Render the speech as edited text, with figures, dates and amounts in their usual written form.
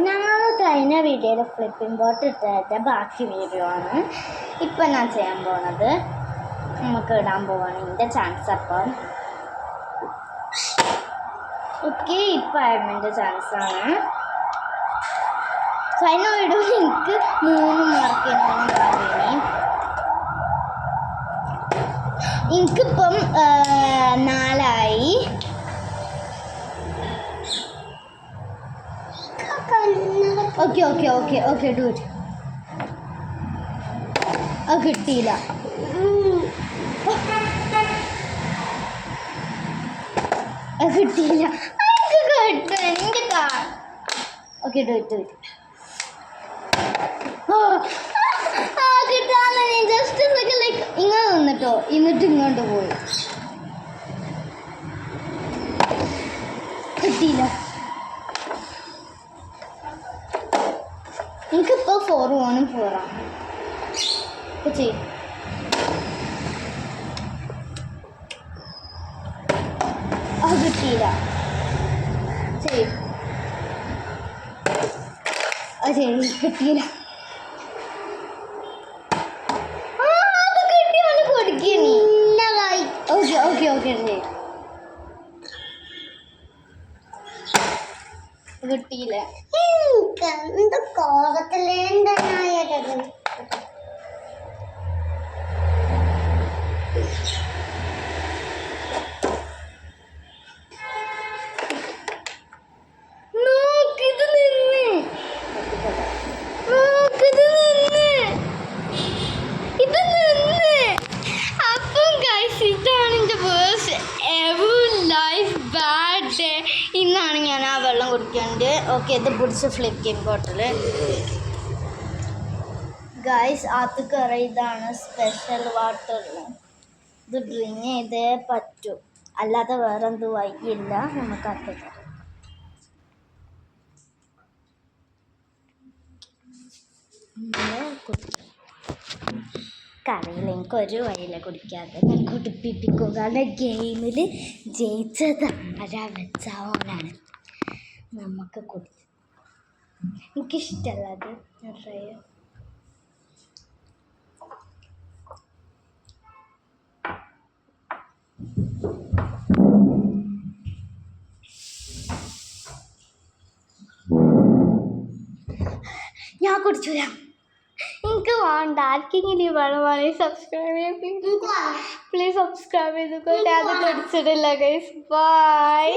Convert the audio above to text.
ഞങ്ങൾ കഴിഞ്ഞ വീഡിയോയിൽ ഫ്ലിപ്പിംഗ് ബോട്ട് ഇട്ടിട്ട് ബാക്കി വീഡിയോ ആണ് ഇപ്പം ഞാൻ ചെയ്യാൻ പോകുന്നത്. നമുക്ക് ഇടാൻ പോവാണ് ഇതിൻ്റെ ചാൻസ്. അപ്പം ഓക്കെ, ഇപ്പം ആഡ്മിൻ്റെ ചാൻസാണ്. കഴിഞ്ഞ വീഡിയോയിൽ എനിക്ക് 3 മാർക്ക് പറഞ്ഞിനി. എനിക്കിപ്പം 4 ഓക്കെ ഡു ഇറ്റ്. അത് കിട്ടിയില്ല. കിട്ടിയില്ല. Okay do it. കിട്ടാല്ല. ഞാൻ ജസ്റ്റ് ലൈക്ക് ഇങ്ങനെ നിന്നിട്ടോ, എന്നിട്ട് ഇങ്ങോട്ട് പോയി. കിട്ടിയില്ല. എനിക്കിപ്പോൾ 4 4 ചെയ്യും. അത് കിട്ടിയില്ല. ചെയ്യും. അത് ചെയ്യും. കിട്ടിയില്ല. ഓക്കെ കിട്ടിയില്ല. എന്താ കോപത്തിലേണ്ടത്? ഇന്നാണ് ഞാൻ ആ വെള്ളം കുടിക്കേണ്ടത്. ഓക്കെ, ഇത് പിടിച്ച് ഫ്ലിപ്പിംഗ് ബോട്ടിൽ ഗൈസ് അത് കറി. ഇതാണ് സ്പെഷ്യൽ വാട്ടർ. ഇത് ഡ്രിങ്ക് ചെയ്തേ പറ്റൂ, അല്ലാതെ വേറെ എന്ത് വഴിയില്ല. നമുക്ക് അത് കറിയിൽ എനിക്കൊരു വഴിയില്ല കുടിക്കാതെ. ഞാൻ കുടിപ്പിക്കും. കാരണം ഗെയിമിൽ ജയിച്ചത് ആരാ വെച്ചാവനാണ്. നമുക്ക് കുടിച്ച് എനിക്കിഷ്ടമല്ല അത്. ട്രൈ ഞാൻ കുടിച്ചില്ല. എനിക്ക് വേണ്ട. ആർക്കെങ്കിലും വേണമെങ്കിൽ സബ്സ്ക്രൈബ് ചെയ്യും. പ്ലീസ് സബ്സ്ക്രൈബ് ചെയ്തുകൊണ്ട് അത് കുടിച്ചിട്ടില്ല ഗൈസ്. ബൈ.